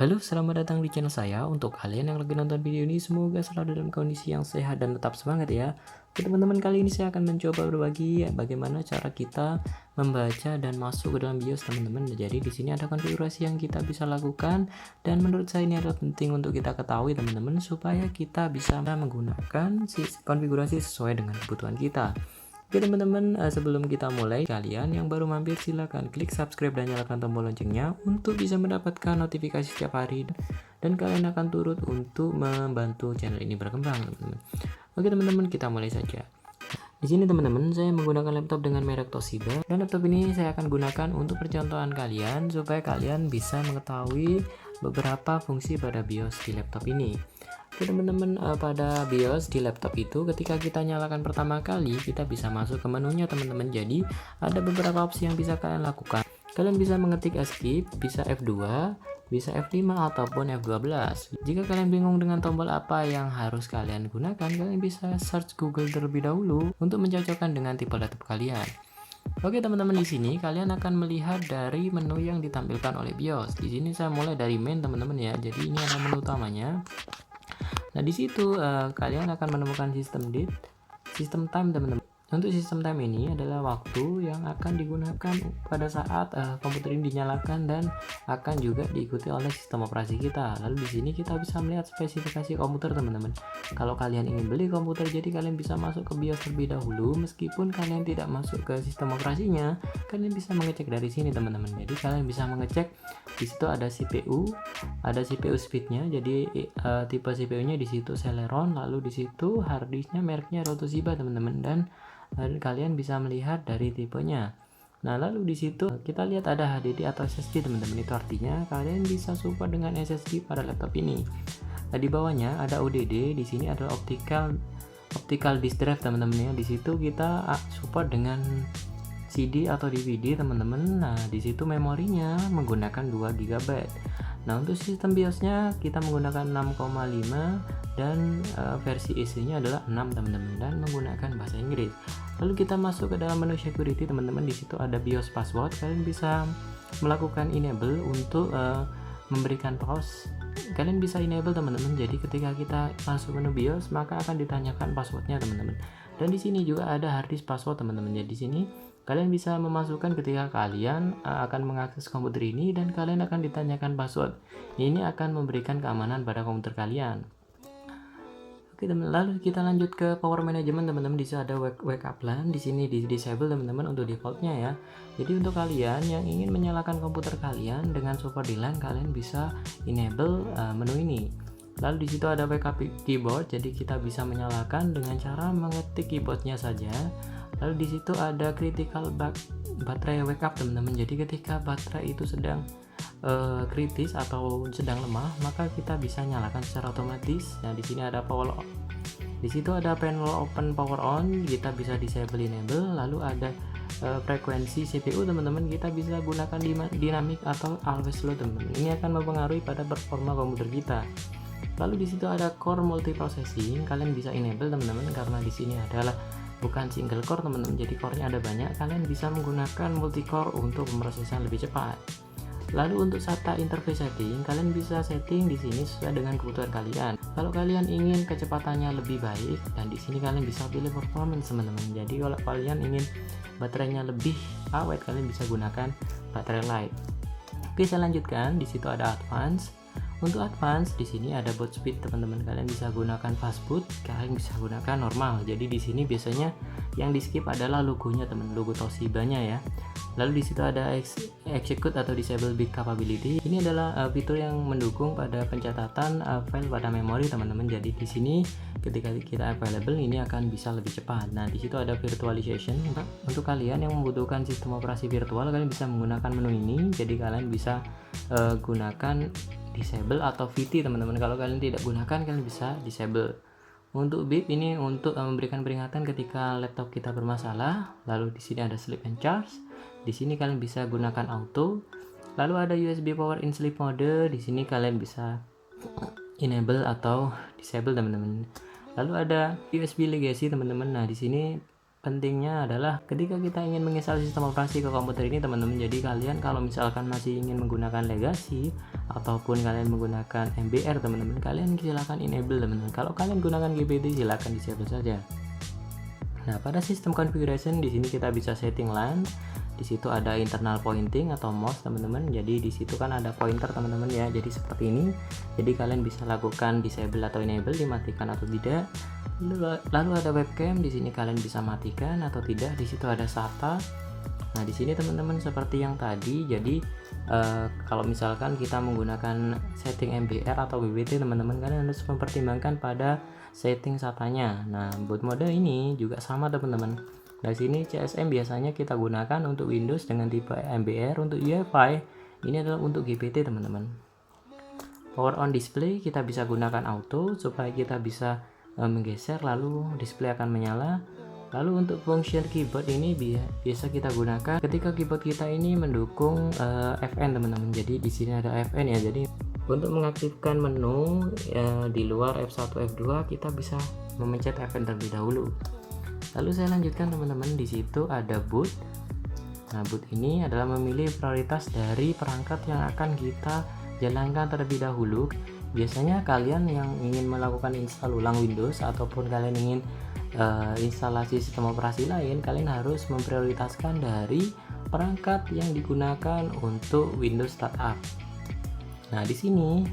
Halo, selamat datang di channel saya. Untuk kalian yang lagi nonton video ini, semoga selalu dalam kondisi yang sehat dan tetap semangat ya. Oke teman-teman, kali ini saya akan mencoba berbagi bagaimana cara kita membaca dan masuk ke dalam BIOS teman-teman. Jadi di sini ada konfigurasi yang kita bisa lakukan dan menurut saya ini adalah penting untuk kita ketahui teman-teman supaya kita bisa menggunakan konfigurasi sesuai dengan kebutuhan kita. Oke teman-teman, sebelum kita mulai, kalian yang baru mampir silahkan klik subscribe dan nyalakan tombol loncengnya untuk bisa mendapatkan notifikasi setiap hari dan kalian akan turut untuk membantu channel ini berkembang teman-teman. Oke teman-teman, kita mulai saja. Di sini teman-teman, saya menggunakan laptop dengan merek Toshiba dan laptop ini saya akan gunakan untuk percontohan kalian supaya kalian bisa mengetahui beberapa fungsi pada BIOS di laptop ini. Oke teman-teman, pada BIOS di laptop itu ketika kita nyalakan pertama kali kita bisa masuk ke menunya teman-teman. Jadi ada beberapa opsi yang bisa kalian lakukan. Kalian bisa mengetik escape, bisa F2, bisa F5 ataupun F12. Jika kalian bingung dengan tombol apa yang harus kalian gunakan, kalian bisa search Google terlebih dahulu untuk mencocokkan dengan tipe laptop kalian. Oke teman-teman, di sini kalian akan melihat dari menu yang ditampilkan oleh BIOS. Di sini saya mulai dari main teman-teman ya. Jadi ini adalah menu utamanya. Nah, di situ kalian akan menemukan sistem date, sistem time teman-teman. Untuk sistem time ini adalah waktu yang akan digunakan pada saat komputer ini dinyalakan dan akan juga diikuti oleh sistem operasi kita. Lalu di sini kita bisa melihat spesifikasi komputer teman-teman. Kalau kalian ingin beli komputer, jadi kalian bisa masuk ke BIOS terlebih dahulu. Meskipun kalian tidak masuk ke sistem operasinya, kalian bisa mengecek dari sini teman-teman. Jadi kalian bisa mengecek di situ ada CPU speednya. Jadi tipe CPU-nya di situ Celeron, lalu di situ hard disknya mereknya Toshiba teman-teman, dan kalian bisa melihat dari tipenya. Nah, lalu di situ kita lihat ada HDD atau SSD teman-teman. Itu artinya kalian bisa support dengan SSD pada laptop ini. Nah, di bawahnya ada ODD, di sini adalah optical disk drive teman-teman ya. Di situ kita support dengan CD atau DVD teman-teman. Nah, di situ memorinya menggunakan 2 GB. Nah, untuk sistem BIOS-nya kita menggunakan 6,5 dan versi isinya adalah 6 teman-teman dan menggunakan bahasa Inggris. Lalu kita masuk ke dalam menu security teman-teman. Di situ ada BIOS password. Kalian bisa melakukan enable untuk memberikan pause. Kalian bisa enable teman-teman. Jadi ketika kita masuk menu BIOS maka akan ditanyakan passwordnya teman-teman. Dan di sini juga ada hard disk password teman-teman. Jadi di sini kalian bisa memasukkan ketika kalian akan mengakses komputer ini dan kalian akan ditanyakan password. Ini akan memberikan keamanan pada komputer kalian. Oke teman, lalu kita lanjut ke power management teman-teman. Di sini ada wake up lamp, di sini di disable teman-teman untuk defaultnya ya. Jadi untuk kalian yang ingin menyalakan komputer kalian dengan support di LAN, kalian bisa enable menu ini. Lalu di situ ada wake up keyboard, jadi kita bisa menyalakan dengan cara mengetik keyboardnya saja. Lalu di situ ada critical baterai wake up teman-teman. Jadi ketika baterai itu sedang kritis atau sedang lemah, maka kita bisa nyalakan secara otomatis. Nah, di sini ada power on. Di situ ada panel open power on, kita bisa disable enable. Lalu ada frekuensi CPU teman-teman, kita bisa gunakan dynamic atau always low teman-teman. Ini akan mempengaruhi pada performa komputer kita. Lalu di situ ada core multiprocessing, kalian bisa enable teman-teman karena di sini adalah bukan single core teman-teman, jadi core-nya ada banyak. Kalian bisa menggunakan multi core untuk pemrosesan lebih cepat. Lalu untuk SATA interface setting, kalian bisa setting di sini sesuai dengan kebutuhan kalian. Kalau kalian ingin kecepatannya lebih baik, dan di sini kalian bisa pilih performance teman-teman. Jadi kalau kalian ingin baterainya lebih awet, kalian bisa gunakan baterai light. Oke, saya lanjutkan. Di situ ada advance. Untuk advance di sini ada boot speed teman-teman. Kalian bisa gunakan fast boot, kalian bisa gunakan normal. Jadi di sini biasanya yang di skip adalah logonya teman, logo Toshiba-nya ya. Lalu di situ ada execute atau disable bit capability. Ini adalah fitur yang mendukung pada pencatatan file pada memori teman-teman. Jadi di sini ketika kita available ini akan bisa lebih cepat. Nah, di situ ada virtualization. Untuk kalian yang membutuhkan sistem operasi virtual, kalian bisa menggunakan menu ini. Jadi kalian bisa gunakan disable atau VT teman-teman. Kalau kalian tidak gunakan, kalian bisa disable. Untuk beep ini untuk memberikan peringatan ketika laptop kita bermasalah. Lalu di sini ada sleep and charge. Di sini kalian bisa gunakan auto. Lalu ada USB power in sleep mode. Di sini kalian bisa enable atau disable teman-teman. Lalu ada USB legacy teman-teman. Nah, di sini pentingnya adalah ketika kita ingin menginstal sistem operasi ke komputer ini teman-teman, jadi kalian kalau misalkan masih ingin menggunakan legacy ataupun kalian menggunakan MBR teman-teman, kalian silahkan enable teman-teman. Kalau kalian gunakan GPT silahkan disable saja. Nah, pada sistem configuration di sini kita bisa setting LAN. Di situ ada internal pointing atau mouse teman-teman. Jadi di situ kan ada pointer teman-teman ya. Jadi seperti ini. Jadi kalian bisa lakukan disable atau enable, dimatikan atau tidak. Lalu ada webcam, di sini kalian bisa matikan atau tidak. Di situ ada SATA. Nah, di sini teman-teman seperti yang tadi. Jadi kalau misalkan kita menggunakan setting MBR atau BBT teman-teman, kalian harus mempertimbangkan pada setting SATA-nya. Nah, boot mode ini juga sama teman-teman. Nah, sini CSM biasanya kita gunakan untuk Windows dengan tipe MBR, untuk UEFI ini adalah untuk GPT teman-teman. Power on display kita bisa gunakan auto supaya kita bisa menggeser lalu display akan menyala. Lalu untuk function keyboard ini biasa kita gunakan ketika keyboard kita ini mendukung FN teman-teman. Jadi di sini ada FN ya. Jadi untuk mengaktifkan menu di luar F1 F2 kita bisa memencet FN terlebih dahulu. Lalu saya lanjutkan teman-teman, di situ ada boot. Nah, boot ini adalah memilih prioritas dari perangkat yang akan kita jalankan terlebih dahulu. Biasanya kalian yang ingin melakukan install ulang Windows ataupun kalian ingin instalasi sistem operasi lain, kalian harus memprioritaskan dari perangkat yang digunakan untuk Windows Startup. Nah, di sini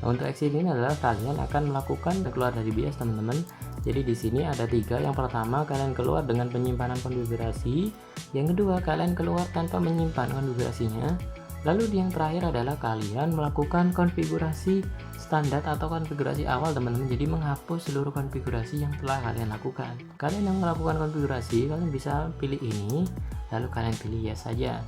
untuk exit ini adalah kalian akan melakukan keluar dari BIOS teman-teman. Jadi di sini ada 3. Yang pertama, kalian keluar dengan penyimpanan konfigurasi. Yang kedua, kalian keluar tanpa menyimpan konfigurasinya. Lalu yang terakhir adalah kalian melakukan konfigurasi standar atau konfigurasi awal teman-teman. Jadi menghapus seluruh konfigurasi yang telah kalian lakukan. Kalian yang melakukan konfigurasi, kalian bisa pilih ini, lalu kalian pilih yes saja.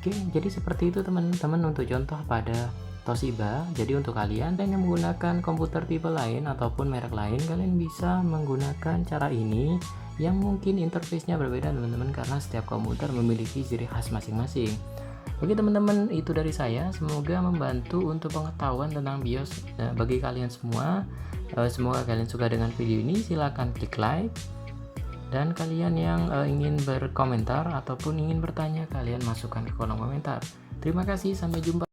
Oke, jadi seperti itu teman-teman untuk contoh pada Toshiba. Jadi untuk kalian yang menggunakan komputer tipe lain ataupun merek lain, kalian bisa menggunakan cara ini yang mungkin interface-nya berbeda teman-teman, karena setiap komputer memiliki ciri khas masing-masing. Oke teman-teman, itu dari saya. Semoga membantu untuk pengetahuan tentang BIOS bagi kalian semua. Semoga kalian suka dengan video ini. Silahkan klik like. Dan kalian yang ingin berkomentar ataupun ingin bertanya, kalian masukkan ke kolom komentar. Terima kasih, sampai jumpa.